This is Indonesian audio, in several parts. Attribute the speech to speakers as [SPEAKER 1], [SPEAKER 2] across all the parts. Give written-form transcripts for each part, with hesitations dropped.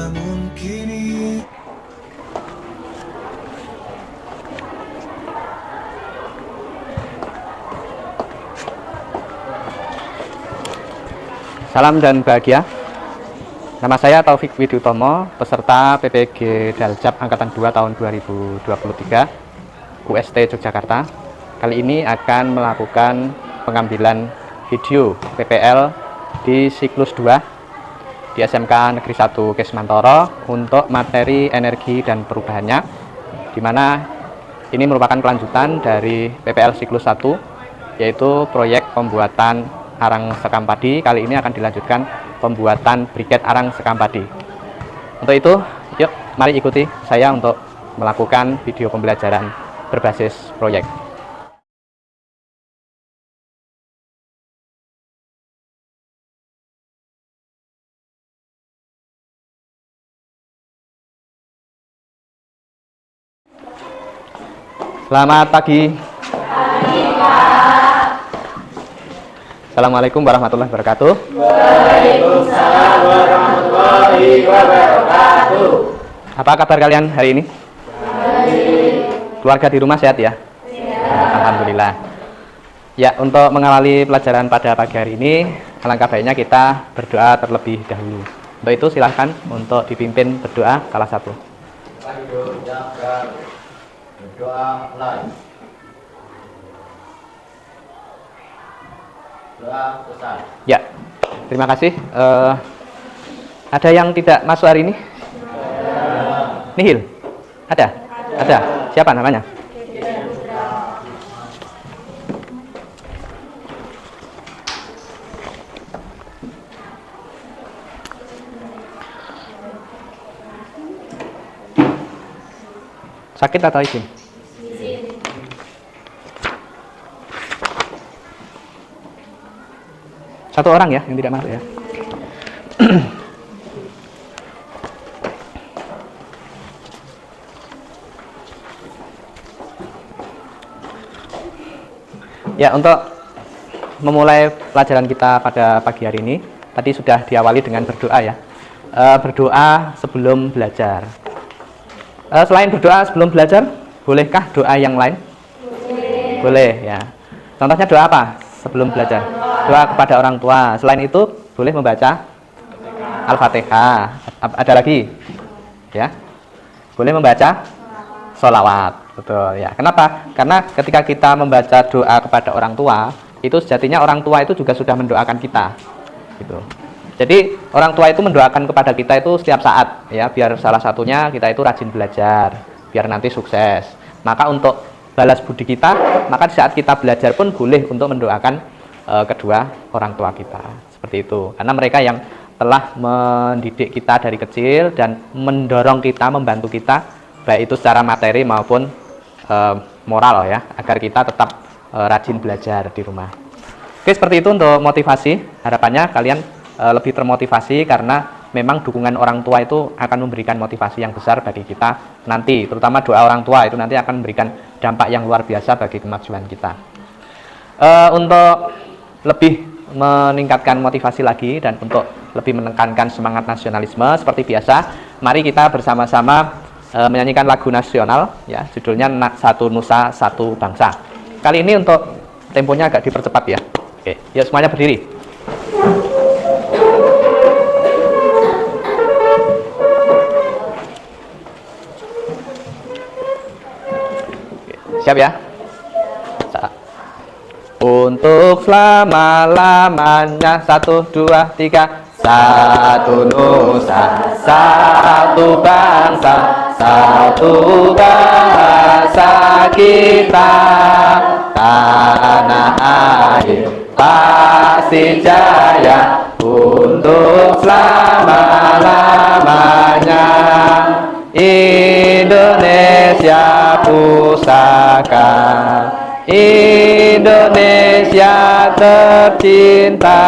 [SPEAKER 1] Namun kini
[SPEAKER 2] salam dan bahagia. Nama saya Taufik Widyutomo, peserta PPG Daljab Angkatan 2 tahun 2023 UST Yogyakarta. Kali ini akan melakukan pengambilan video PPL di siklus 2 di SMK Negeri 1 Kesmantoro untuk materi energi dan perubahannya, di mana ini merupakan kelanjutan dari PPL siklus 1, yaitu proyek pembuatan arang sekam padi. Kali ini akan dilanjutkan pembuatan briket arang sekam padi. Untuk itu, yuk mari ikuti saya untuk melakukan video pembelajaran berbasis proyek. Selamat pagi. Assalamualaikum warahmatullahi wabarakatuh.
[SPEAKER 3] Waalaikumsalam warahmatullahi wabarakatuh.
[SPEAKER 2] Apa kabar kalian hari ini?
[SPEAKER 3] Baik.
[SPEAKER 2] Keluarga di rumah sehat ya?
[SPEAKER 3] Sehat.
[SPEAKER 2] Alhamdulillah. Ya, untuk mengawali pelajaran pada pagi hari ini, alangkah baiknya kita berdoa terlebih dahulu. Untuk itu silahkan untuk dipimpin berdoa salah satu.
[SPEAKER 3] Berdoa live. Doa besar.
[SPEAKER 2] Ya, terima kasih. Ada yang tidak masuk hari ini? Nihil? Ada? Ada. Siapa namanya? Sakit atau izin? Satu orang ya yang tidak masuk ya. Ya, untuk memulai pelajaran kita pada pagi hari ini, tadi sudah diawali dengan berdoa ya. Berdoa sebelum belajar. Selain berdoa sebelum belajar, bolehkah doa yang lain? Boleh ya. Contohnya doa apa sebelum belajar? Doa kepada orang tua. Selain itu boleh membaca Al-Fatihah. Ada lagi? Ya. Boleh membaca sholawat. Betul ya. Kenapa? Karena ketika kita membaca doa kepada orang tua, itu sejatinya orang tua itu juga sudah mendoakan kita. Gitu. Jadi orang tua itu mendoakan kepada kita itu setiap saat ya, biar salah satunya kita itu rajin belajar, biar nanti sukses. Maka untuk balas budi kita, maka di saat kita belajar pun boleh untuk mendoakan kedua orang tua kita, seperti itu. Karena mereka yang telah mendidik kita dari kecil dan mendorong kita, membantu kita, baik itu secara materi maupun moral ya, agar kita tetap rajin belajar di rumah. Oke, seperti itu untuk motivasi. Harapannya kalian lebih termotivasi, karena memang dukungan orang tua itu akan memberikan motivasi yang besar bagi kita nanti, terutama doa orang tua itu nanti akan memberikan dampak yang luar biasa bagi kemajuan kita. Untuk lebih meningkatkan motivasi lagi dan untuk lebih menekankan semangat nasionalisme, seperti biasa, mari kita bersama-sama menyanyikan lagu nasional ya, judulnya Satu Nusa Satu Bangsa. Kali ini untuk temponya agak dipercepat ya. Oke, yuk semuanya berdiri. Siap ya? Untuk selama-lamanya, 1, 2, 3. Satu nusa, satu bangsa, satu bahasa kita. Tanah air pasti jaya untuk selama-lamanya. Indonesia pusaka, Indonesia tercinta,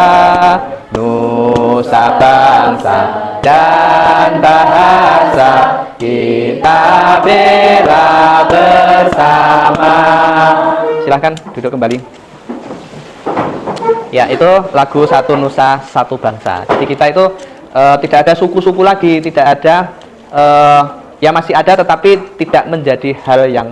[SPEAKER 2] nusa bangsa dan bahasa kita bela bersama. Silahkan duduk kembali. Ya, itu lagu Satu Nusa Satu Bangsa. Jadi kita itu tidak ada suku-suku lagi, tidak ada ya masih ada tetapi tidak menjadi hal yang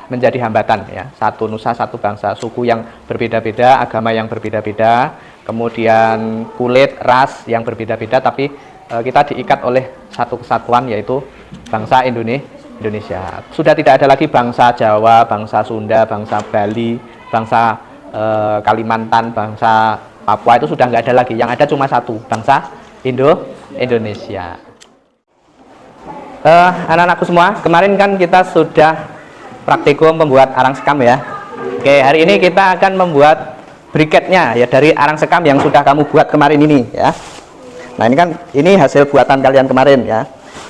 [SPEAKER 2] menjadi hambatan ya. Satu nusa, satu bangsa, suku yang berbeda-beda, agama yang berbeda-beda, kemudian kulit, ras yang berbeda-beda, tapi kita diikat oleh satu kesatuan yaitu bangsa Indonesia. Sudah tidak ada lagi bangsa Jawa, bangsa Sunda, bangsa Bali, bangsa Kalimantan, bangsa Papua, itu sudah nggak ada lagi. Yang ada cuma satu, bangsa Indonesia. Anak-anakku semua, kemarin kan kita sudah praktikum membuat arang sekam ya. Oke, hari ini kita akan membuat briketnya ya dari arang sekam yang sudah kamu buat kemarin ini ya. Nah, ini hasil buatan kalian kemarin ya.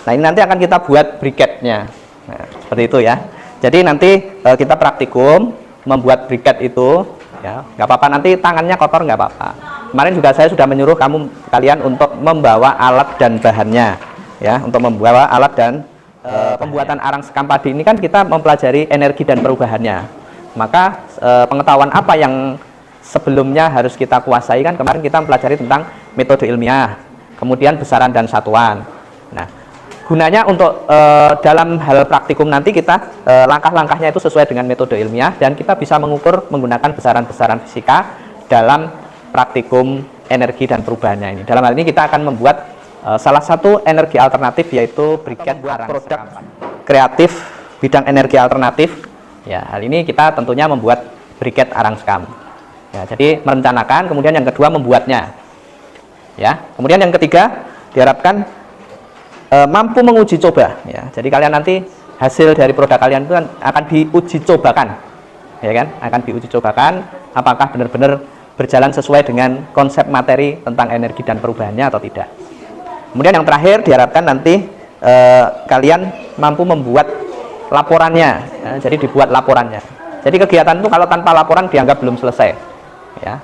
[SPEAKER 2] Nah, ini nanti akan kita buat briketnya. Nah, seperti itu ya. Jadi nanti kita praktikum membuat briket itu ya. Nggak apa-apa, nanti tangannya kotor nggak apa-apa. Kemarin juga saya sudah menyuruh kalian untuk membawa alat dan bahannya ya, untuk membawa alat dan pembuatan arang sekam padi ini kan kita mempelajari energi dan perubahannya. Maka pengetahuan apa yang sebelumnya harus kita kuasai, kan kemarin kita mempelajari tentang metode ilmiah, kemudian besaran dan satuan. Nah, gunanya untuk dalam hal praktikum nanti kita langkah-langkahnya itu sesuai dengan metode ilmiah, dan kita bisa mengukur menggunakan besaran-besaran fisika dalam praktikum energi dan perubahannya ini. Dalam hal ini kita akan membuat salah satu energi alternatif, yaitu briket arang produk kreatif bidang energi alternatif ya. Hal ini kita tentunya membuat briket arang sekam ya. Jadi merencanakan, kemudian yang kedua membuatnya ya. Kemudian yang ketiga diharapkan mampu menguji coba ya. Jadi kalian nanti hasil dari produk kalian itu akan diuji cobakan ya kan, akan diuji cobakan apakah benar-benar berjalan sesuai dengan konsep materi tentang energi dan perubahannya atau tidak. Kemudian yang terakhir diharapkan nanti kalian mampu membuat laporannya ya. Jadi dibuat laporannya. Jadi kegiatan itu kalau tanpa laporan dianggap belum selesai ya,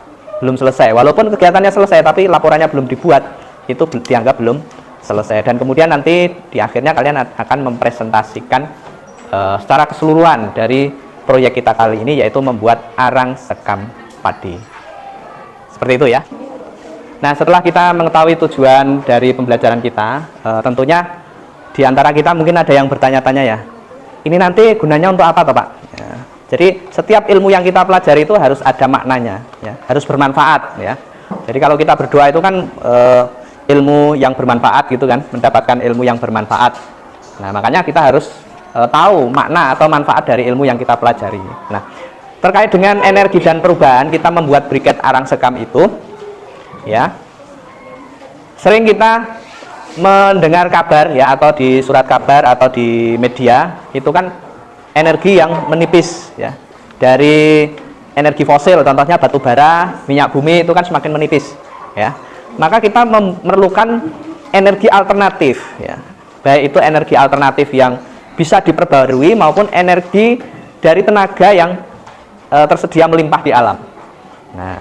[SPEAKER 2] belum selesai. Walaupun kegiatannya selesai tapi laporannya belum dibuat, itu dianggap belum selesai. Dan kemudian nanti di akhirnya kalian akan mempresentasikan secara keseluruhan dari proyek kita kali ini, yaitu membuat arang sekam padi. Seperti itu ya. Nah, setelah kita mengetahui tujuan dari pembelajaran kita, tentunya di antara kita mungkin ada yang bertanya-tanya ya, ini nanti gunanya untuk apa toh Pak? Ya, jadi setiap ilmu yang kita pelajari itu harus ada maknanya, ya, harus bermanfaat ya. Jadi kalau kita berdoa itu kan ilmu yang bermanfaat gitu kan, mendapatkan ilmu yang bermanfaat. Nah, makanya kita harus tahu makna atau manfaat dari ilmu yang kita pelajari. Nah, terkait dengan energi dan perubahan, kita membuat briket arang sekam itu ya, sering kita mendengar kabar ya, atau di surat kabar atau di media itu kan energi yang menipis ya, dari energi fosil, contohnya batu bara, minyak bumi, itu kan semakin menipis ya. Maka kita memerlukan energi alternatif ya, baik itu energi alternatif yang bisa diperbarui maupun energi dari tenaga yang tersedia melimpah di alam. Nah,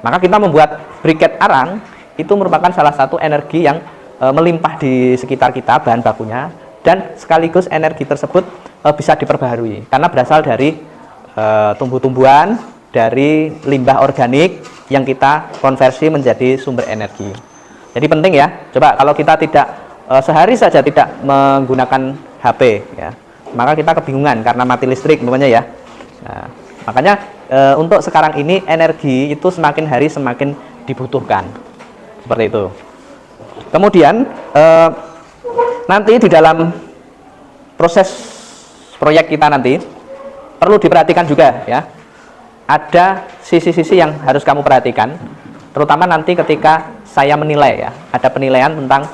[SPEAKER 2] maka kita membuat briket arang itu merupakan salah satu energi yang melimpah di sekitar kita, bahan bakunya, dan sekaligus energi tersebut bisa diperbaharui karena berasal dari tumbuh-tumbuhan, dari limbah organik yang kita konversi menjadi sumber energi. Jadi penting ya, coba kalau kita tidak sehari saja tidak menggunakan HP ya, maka kita kebingungan karena mati listrik namanya ya. Nah, makanya untuk sekarang ini energi itu semakin hari semakin dibutuhkan, seperti itu. Kemudian nanti di dalam proses proyek kita nanti perlu diperhatikan juga ya, ada sisi-sisi yang harus kamu perhatikan, terutama nanti ketika saya menilai ya, ada penilaian tentang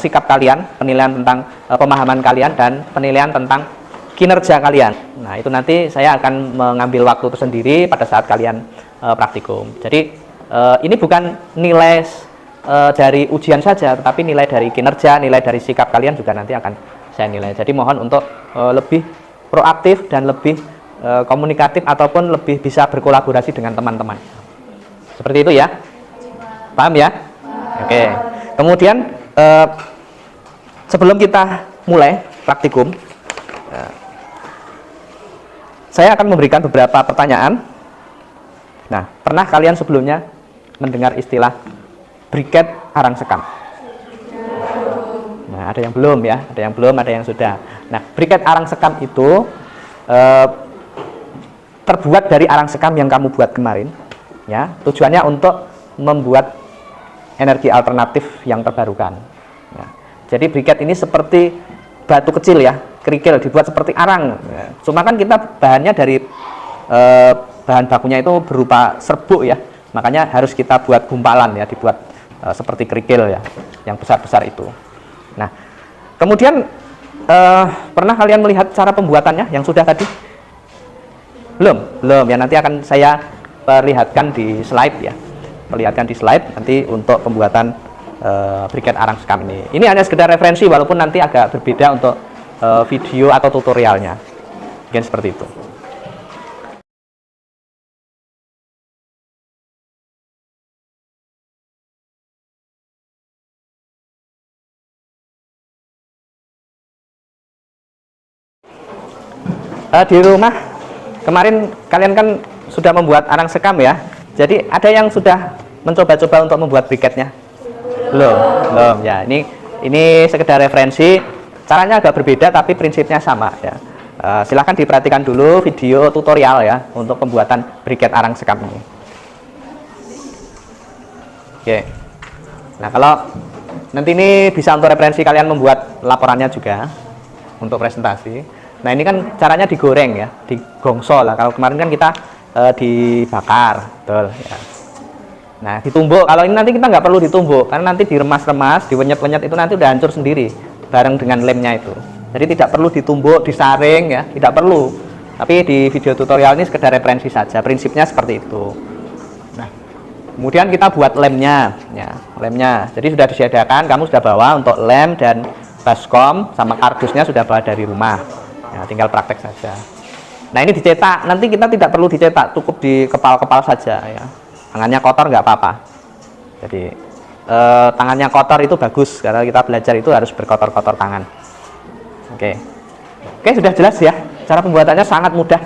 [SPEAKER 2] sikap kalian, penilaian tentang pemahaman kalian, dan penilaian tentang kinerja kalian. Nah, itu nanti saya akan mengambil waktu tersendiri pada saat kalian praktikum. Jadi ini bukan nilai dari ujian saja, tetapi nilai dari kinerja, nilai dari sikap kalian juga nanti akan saya nilai. Jadi mohon untuk lebih proaktif dan lebih komunikatif ataupun lebih bisa berkolaborasi dengan teman-teman. Seperti itu ya. Paham ya? Oke. Kemudian sebelum kita mulai praktikum, saya akan memberikan beberapa pertanyaan. Nah, pernah kalian sebelumnya mendengar istilah briket arang sekam? ada yang belum ya, ada yang belum, ada yang sudah. Nah, briket arang sekam itu terbuat dari arang sekam yang kamu buat kemarin, ya. Tujuannya untuk membuat energi alternatif yang terbarukan. Ya. Jadi briket ini seperti batu kecil ya, kerikil dibuat seperti arang. Ya. Cuma kan kita bahannya dari bahan bakunya itu berupa serbuk ya, makanya harus kita buat gumpalan ya, dibuat seperti kerikil ya, yang besar-besar itu. Nah, kemudian pernah kalian melihat cara pembuatannya yang sudah tadi? Belum ya, nanti akan saya perlihatkan di slide ya, nanti untuk pembuatan briket arang sekam ini. Ini hanya sekedar referensi walaupun nanti agak berbeda untuk video atau tutorialnya, mungkin seperti itu. Di rumah kemarin kalian kan sudah membuat arang sekam ya. Jadi ada yang sudah mencoba-coba untuk membuat briketnya? Belum ya. Ini sekedar referensi. Caranya agak berbeda tapi prinsipnya sama ya. Silahkan diperhatikan dulu video tutorial ya untuk pembuatan briket arang sekam ini. Oke. Nah, kalau nanti ini bisa untuk referensi kalian membuat laporannya juga untuk presentasi. Nah, ini kan caranya digoreng ya, digongso lah. Kalau kemarin kan kita dibakar, betul ya. Nah, ditumbuk. Kalau ini nanti kita nggak perlu ditumbuk, karena nanti diremas-remas, diwenyet-wenyet itu nanti udah hancur sendiri bareng dengan lemnya itu. Jadi tidak perlu ditumbuk, disaring ya, tidak perlu. Tapi di video tutorial ini sekedar referensi saja. Prinsipnya seperti itu. Nah, kemudian kita buat lemnya, ya, lemnya. Jadi sudah disediakan, kamu sudah bawa untuk lem dan baskom sama kardusnya sudah bawa dari rumah. Ya, tinggal praktek saja. Nah, ini dicetak. Nanti kita tidak perlu dicetak, cukup di kepal-kepal saja ya. Tangannya kotor nggak apa-apa. Jadi tangannya kotor itu bagus karena kita belajar itu harus berkotor-kotor tangan. Oke, sudah jelas ya. Cara pembuatannya sangat mudah.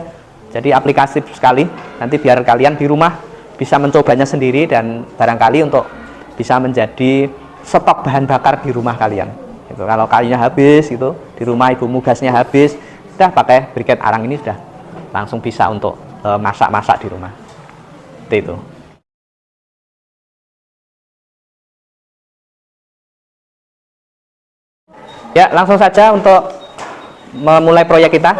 [SPEAKER 2] Jadi aplikatif sekali. Nanti biar kalian di rumah bisa mencobanya sendiri dan barangkali untuk bisa menjadi stok bahan bakar di rumah kalian. Gitu. Kalau kayunya habis gitu, di rumah ibumu gasnya habis, sudah pakai briket arang ini sudah langsung bisa untuk masak-masak di rumah. Seperti itu. Ya, langsung saja untuk memulai proyek kita.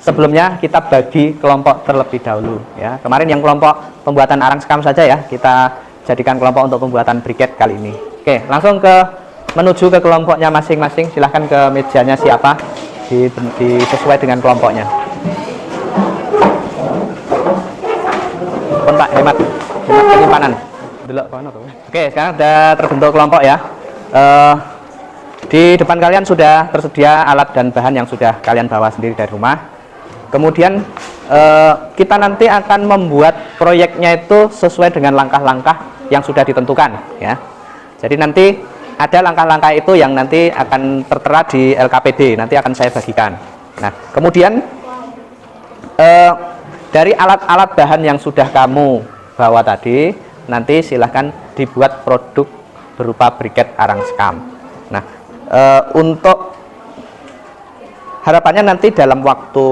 [SPEAKER 2] Sebelumnya kita bagi kelompok terlebih dahulu ya. Kemarin yang kelompok pembuatan arang sekam saja ya, kita jadikan kelompok untuk pembuatan briket kali ini. Oke, langsung menuju ke kelompoknya masing-masing. Silahkan ke mejanya siapa, sesuai dengan kelompoknya. Kontak hemat penyimpanan. Oke, sekarang sudah terbentuk kelompok ya. Di depan kalian sudah tersedia alat dan bahan yang sudah kalian bawa sendiri dari rumah. Kemudian kita nanti akan membuat proyeknya itu sesuai dengan langkah-langkah yang sudah ditentukan ya. Jadi nanti ada langkah-langkah itu yang nanti akan tertera di LKPD, nanti akan saya bagikan. Nah, kemudian dari alat-alat bahan yang sudah kamu bawa tadi, nanti silahkan dibuat produk berupa briket arang sekam. Nah, untuk harapannya nanti dalam waktu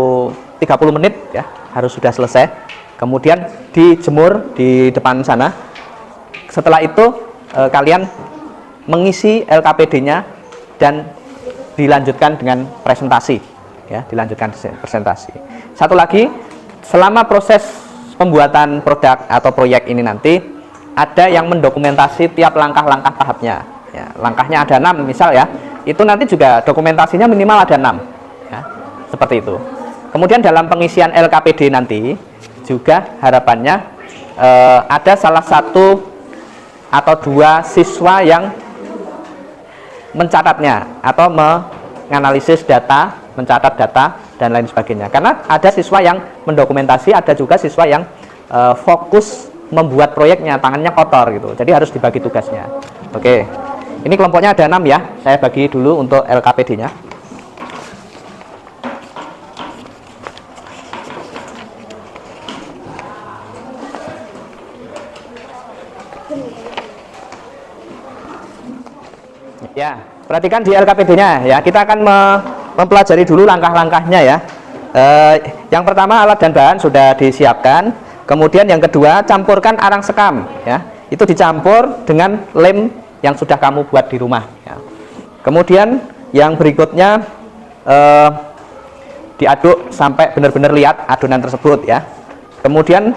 [SPEAKER 2] 30 menit ya harus sudah selesai. Kemudian dijemur di depan sana. Setelah itu kalian mengisi LKPD-nya dan dilanjutkan dengan presentasi ya, dilanjutkan presentasi. Satu lagi, selama proses pembuatan produk atau proyek ini nanti ada yang mendokumentasi tiap langkah-langkah tahapnya ya. Langkahnya ada 6 misal ya, itu nanti juga dokumentasinya minimal ada 6 ya, seperti itu. Kemudian dalam pengisian LKPD nanti juga harapannya ada salah satu atau 2 siswa yang mencatatnya atau menganalisis data, mencatat data dan lain sebagainya. Karena ada siswa yang mendokumentasi, ada juga siswa yang fokus membuat proyeknya, tangannya kotor gitu. Jadi harus dibagi tugasnya. Oke. Ini kelompoknya ada 6 ya. Saya bagi dulu untuk LKPD-nya. Ya, perhatikan di LKPD-nya ya. Kita akan mempelajari dulu langkah-langkahnya ya. Yang pertama, alat dan bahan sudah disiapkan. Kemudian yang kedua, campurkan arang sekam ya. Itu dicampur dengan lem yang sudah kamu buat di rumah ya. Kemudian yang berikutnya diaduk sampai benar-benar lihat adonan tersebut ya. Kemudian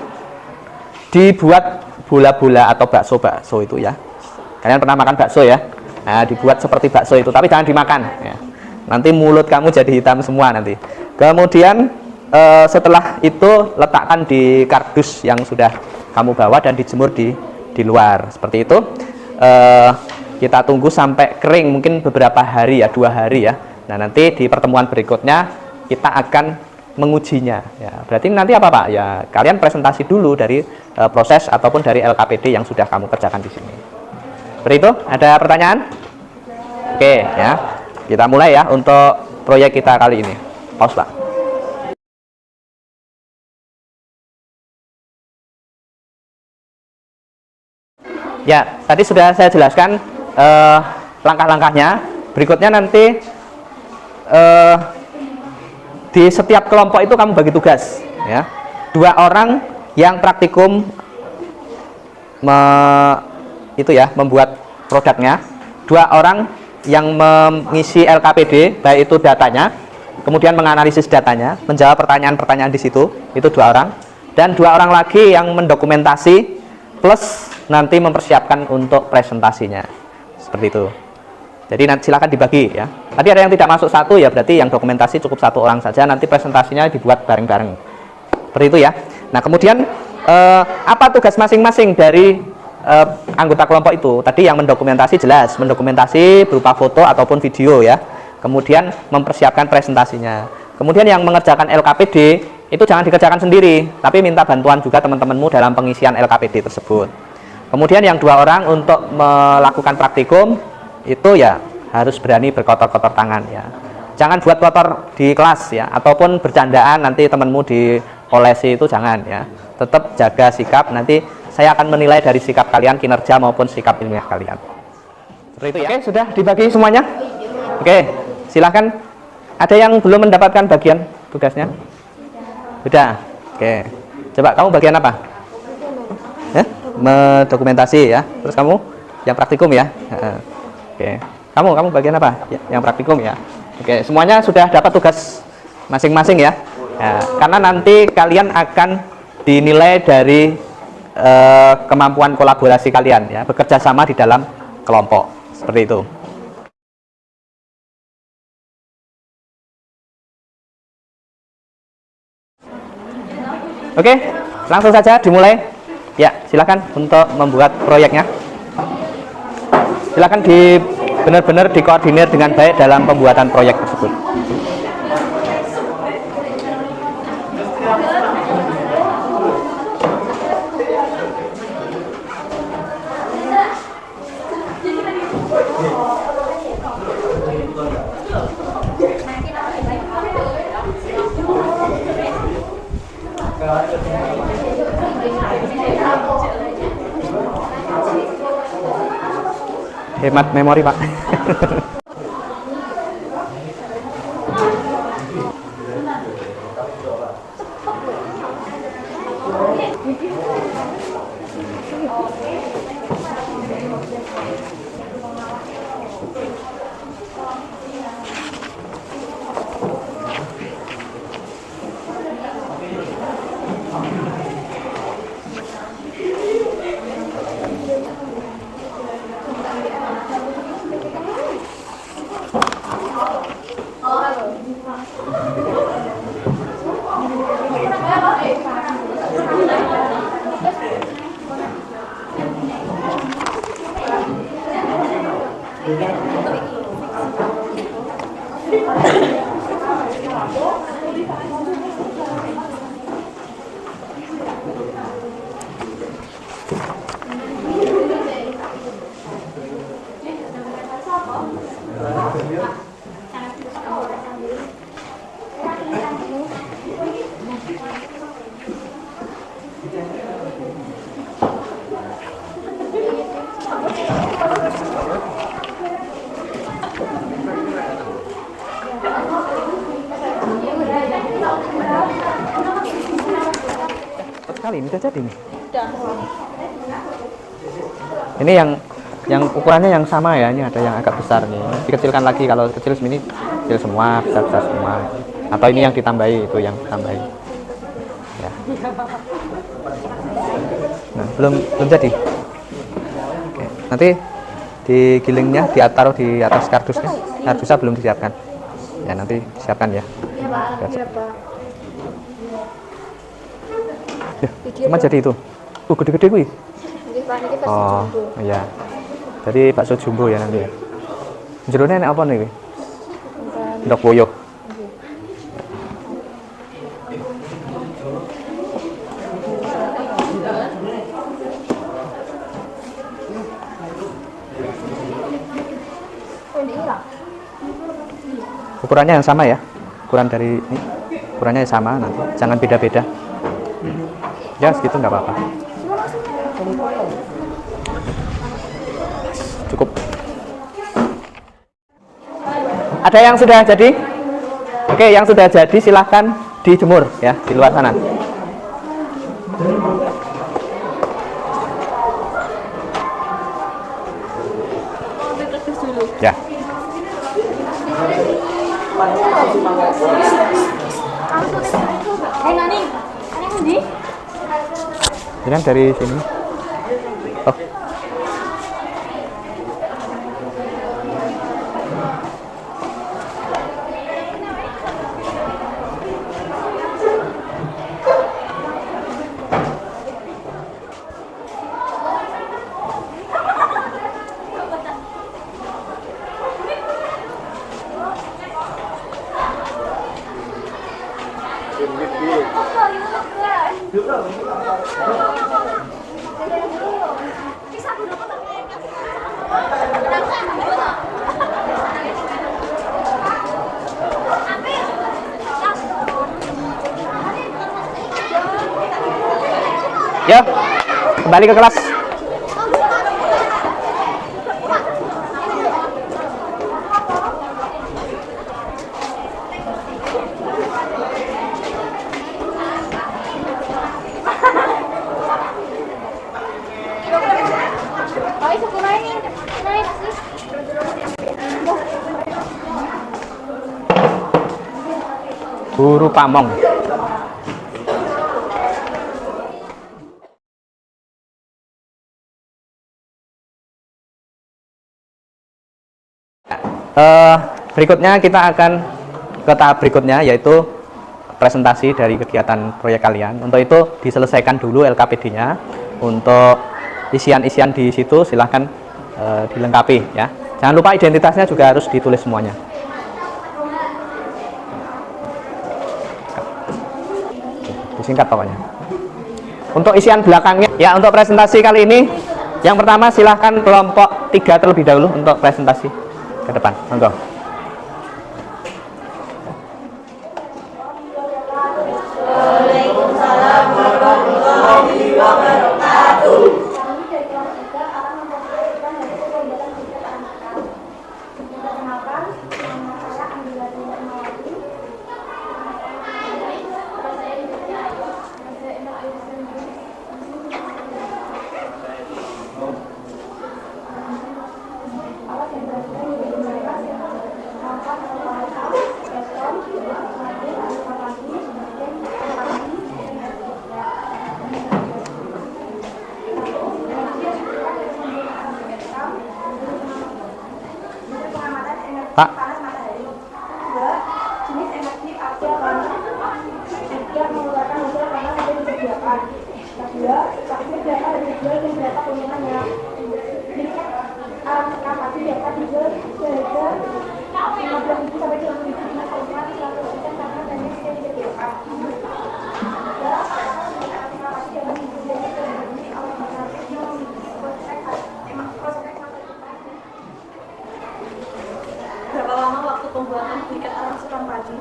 [SPEAKER 2] dibuat bola-bola atau bakso-bakso itu ya. Kalian pernah makan bakso ya? Nah, dibuat seperti bakso itu, tapi jangan dimakan ya. Nanti mulut kamu jadi hitam semua nanti. Kemudian setelah itu letakkan di kardus yang sudah kamu bawa dan dijemur di luar seperti itu. Kita tunggu sampai kering, mungkin beberapa hari ya, 2 hari ya. Nah, nanti di pertemuan berikutnya kita akan mengujinya ya. Berarti nanti apa Pak? Ya, kalian presentasi dulu dari proses ataupun dari LKPD yang sudah kamu kerjakan di sini. Seperti itu, ada pertanyaan? Oke ya. Kita mulai ya untuk proyek kita kali ini. Pause Pak. Ya, tadi sudah saya jelaskan langkah-langkahnya. Berikutnya nanti di setiap kelompok itu kamu bagi tugas ya. 2 orang yang praktikum membuat produknya, 2 orang yang mengisi LKPD, baik itu datanya, kemudian menganalisis datanya, menjawab pertanyaan-pertanyaan di situ, itu 2 orang, dan 2 orang lagi yang mendokumentasi plus nanti mempersiapkan untuk presentasinya, seperti itu. Jadi nanti silakan dibagi ya. Tadi ada yang tidak masuk 1 ya, berarti yang dokumentasi cukup 1 orang saja, nanti presentasinya dibuat bareng-bareng. Seperti itu ya. Nah, kemudian apa tugas masing-masing dari anggota kelompok itu? Tadi yang mendokumentasi jelas, mendokumentasi berupa foto ataupun video ya. Kemudian mempersiapkan presentasinya. Kemudian yang mengerjakan LKPD itu jangan dikerjakan sendiri, tapi minta bantuan juga teman-temanmu dalam pengisian LKPD tersebut. Kemudian yang 2 orang untuk melakukan praktikum itu ya harus berani berkotor-kotor tangan ya. Jangan buat kotor di kelas ya, ataupun bercandaan nanti temanmu diolesi, itu jangan ya. Tetap jaga sikap, nanti saya akan menilai dari sikap kalian, kinerja maupun sikap ilmiah kalian. Seperti itu ya. Oke, sudah dibagi semuanya? Oke, silahkan. Ada yang belum mendapatkan bagian tugasnya? Sudah? Oke. Coba kamu bagian apa? Ya? Mendokumentasi ya. Terus kamu yang praktikum ya? Oke, kamu bagian apa? Ya, yang praktikum ya. Oke, semuanya sudah dapat tugas masing-masing ya. Ya. Karena nanti kalian akan dinilai dari kemampuan kolaborasi kalian ya, bekerja sama di dalam kelompok seperti itu. Oke, langsung saja dimulai. Ya, silakan untuk membuat proyeknya. Silakan benar-benar dikoordinir dengan baik dalam pembuatan proyek tersebut. Hemat memori Pak. sekali, ini udah jadi nih.
[SPEAKER 1] Udah.
[SPEAKER 2] Ini yang ukurannya yang sama ya, ini ada yang agak besar nih. Dikecilkan lagi, kalau kecil segini kecil semua, besar semua. Atau ini yang ditambahi, itu yang ditambahi. Ya. Nah, belum jadi. Oke. Nanti digilingnya taruh di atas kardusnya. Kardusnya belum disiapkan. Ya nanti siapkan ya.
[SPEAKER 1] Iya Pak. Iya Pak.
[SPEAKER 2] Ya, cuma jadi itu. Gede-gede kuwi.
[SPEAKER 1] Ini Pak, ini versi
[SPEAKER 2] Oh,
[SPEAKER 1] jumbo.
[SPEAKER 2] iya. Jadi bakso jumbo ya nanti ya. Jerone enak apa nih? Ndok boyo.
[SPEAKER 1] Oh, ini hilang.
[SPEAKER 2] Ukurannya yang sama ya. Ukuran dari ini. Ukurannya sama nanti. Jangan beda-beda. Ya segitu nggak apa-apa. Cukup. Ada yang sudah jadi? Oke, yang sudah jadi silahkan dijemur ya di luar sana. Ya.
[SPEAKER 1] Nani undi?
[SPEAKER 2] Ini kan dari sini. Oh. Ya, kembali ke kelas.
[SPEAKER 1] Ayo sekolah ini. Naik sih.
[SPEAKER 2] Guru Pamong. Berikutnya kita akan ke tahap berikutnya, yaitu presentasi dari kegiatan proyek kalian. Untuk itu diselesaikan dulu LKPD-nya. Untuk isian-isian di situ silahkan dilengkapi ya. Jangan lupa identitasnya juga harus ditulis semuanya. Disingkat pokoknya. Untuk isian belakangnya, ya untuk presentasi kali ini, yang pertama silahkan kelompok 3 terlebih dahulu untuk presentasi ke depan. Monggo.
[SPEAKER 3] Waalaikumsalam warahmatullahi wabarakatuh.
[SPEAKER 2] Pak.
[SPEAKER 4] Jenis energi apa yang mengeluarkan unsur panas yang disediakan. Kedua, vaksin data dijual dan data penggunaannya. Kapasitas data dijual seharga 15.000 sampai 20.000 dengan keuntungan 100% karena teknis yang disediakan. Berapa lama waktu pembuatan tiket armasukan padi?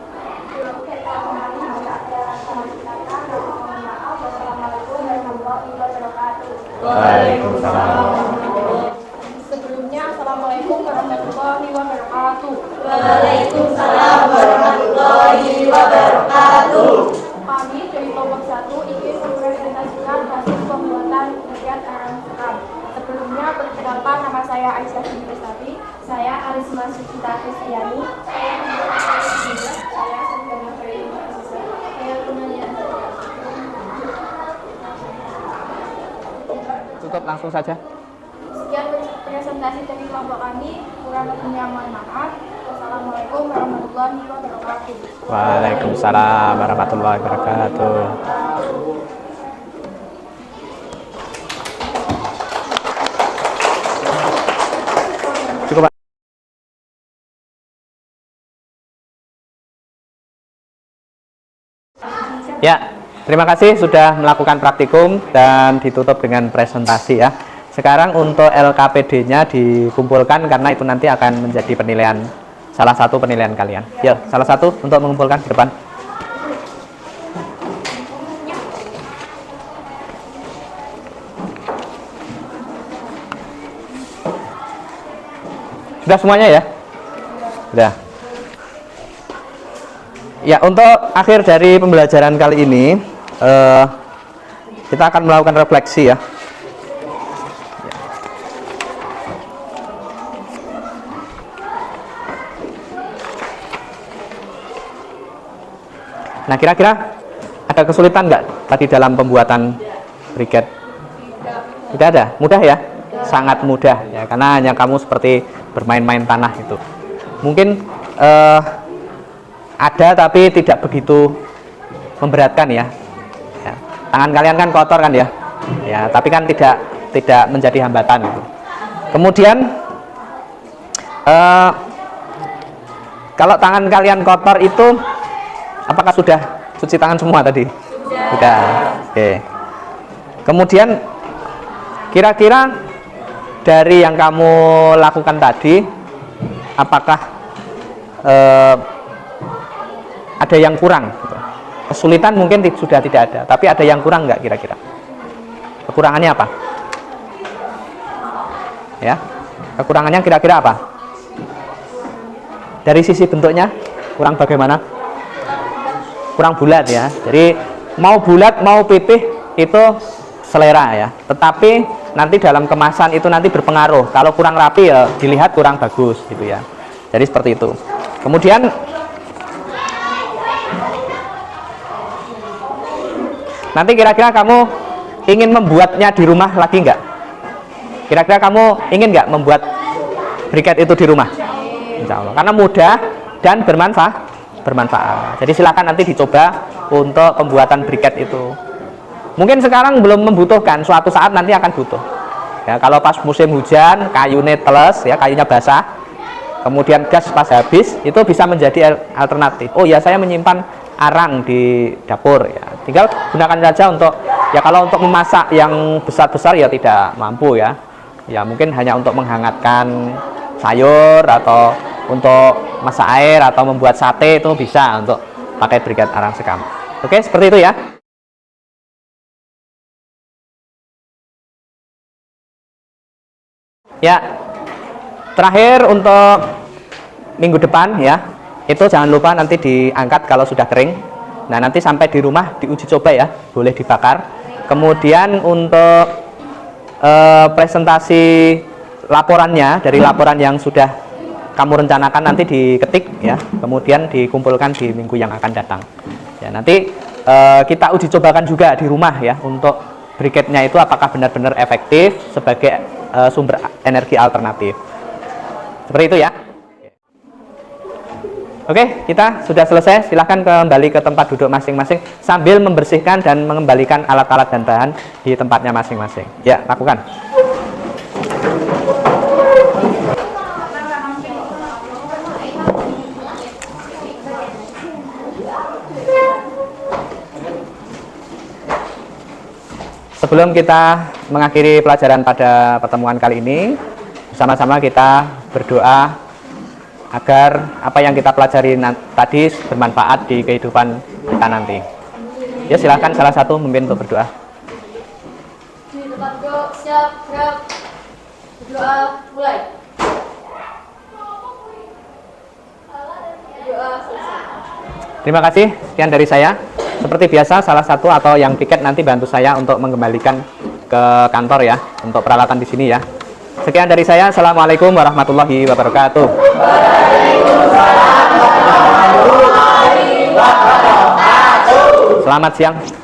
[SPEAKER 2] Waalaikumsalam.
[SPEAKER 4] Sebelumnya, Assalamualaikum warahmatullahi wabarakatuh.
[SPEAKER 3] Waalaikumsalam warahmatullahi wabarakatuh.
[SPEAKER 4] Kami dari kelompok 1 ingin mempresentasikan Sufiani.
[SPEAKER 2] Tutup langsung saja.
[SPEAKER 4] Sekian presentasi dari kelompok kami. Kurang lebihnya mohon maaf. Wassalamualaikum warahmatullahi wabarakatuh.
[SPEAKER 2] Waalaikumsalam warahmatullahi wabarakatuh. Cukup, Pak. Ya, terima kasih sudah melakukan praktikum dan ditutup dengan presentasi ya. Sekarang untuk LKPD-nya dikumpulkan karena itu nanti akan menjadi penilaian, salah satu penilaian kalian. Ya, salah satu untuk mengumpulkan di depan. Sudah semuanya ya? Sudah. Ya, untuk akhir dari pembelajaran kali ini kita akan melakukan refleksi ya. Nah, kira-kira ada kesulitan nggak tadi dalam pembuatan briket? Tidak ada, mudah ya? Sangat mudah ya, karena hanya kamu seperti bermain-main tanah itu. Mungkin ada tapi tidak begitu memberatkan ya. Ya. Tangan kalian kan kotor kan ya? Ya, tapi kan tidak menjadi hambatan gitu. Kemudian kalau tangan kalian kotor itu apakah sudah cuci tangan semua tadi? Sudah. Oke. Kemudian kira-kira dari yang kamu lakukan tadi, apakah ada yang kurang? Kesulitan mungkin sudah tidak ada, tapi ada yang kurang nggak kira-kira? Kekurangannya apa? Ya, kekurangannya kira-kira apa? Dari sisi bentuknya kurang bagaimana? Kurang bulat ya. Jadi mau bulat mau pipih itu selera ya. Tetapi nanti dalam kemasan itu nanti berpengaruh. Kalau kurang rapi ya dilihat kurang bagus gitu ya. Jadi seperti itu. Kemudian nanti kira-kira kamu ingin membuatnya di rumah lagi nggak? Kira-kira kamu ingin nggak membuat briket itu di rumah? Insya Allah. Karena mudah dan bermanfaat. Jadi silakan nanti dicoba untuk pembuatan briket itu. Mungkin sekarang belum membutuhkan, suatu saat nanti akan butuh. Ya, kalau pas musim hujan, kayunya teles, ya kayunya basah, kemudian gas pas habis, itu bisa menjadi alternatif. Oh ya, saya menyimpan arang di dapur. Ya, tinggal gunakan saja untuk, ya kalau untuk memasak yang besar-besar ya tidak mampu ya. Ya mungkin hanya untuk menghangatkan sayur atau untuk masak air atau membuat sate itu bisa untuk pakai briket arang sekam. Oke, seperti itu ya. Ya, terakhir untuk minggu depan ya, itu jangan lupa nanti diangkat kalau sudah kering. Nah, nanti sampai di rumah diuji coba ya, boleh dibakar. Kemudian untuk presentasi laporannya, dari laporan yang sudah kamu rencanakan nanti diketik ya, kemudian dikumpulkan di minggu yang akan datang. Ya, nanti kita uji cobakan juga di rumah ya, untuk briketnya itu apakah benar-benar efektif sebagai sumber energi alternatif. Seperti itu ya. Oke, kita sudah selesai. Silahkan kembali ke tempat duduk masing-masing sambil membersihkan dan mengembalikan alat-alat dan bahan di tempatnya masing-masing. Ya, lakukan. Sebelum kita mengakhiri pelajaran pada pertemuan kali ini, bersama-sama kita berdoa agar apa yang kita pelajari tadi bermanfaat di kehidupan kita nanti. Ya, silahkan salah satu memimpin untuk berdoa.
[SPEAKER 1] Di tempatku, siap, gerak. Berdoa, mulai. Doa selesai.
[SPEAKER 2] Terima kasih, sekian dari saya. Seperti biasa, salah satu atau yang piket nanti bantu saya untuk mengembalikan ke kantor ya, untuk peralatan di sini ya. Sekian dari saya. Assalamualaikum warahmatullahi wabarakatuh. Selamat siang.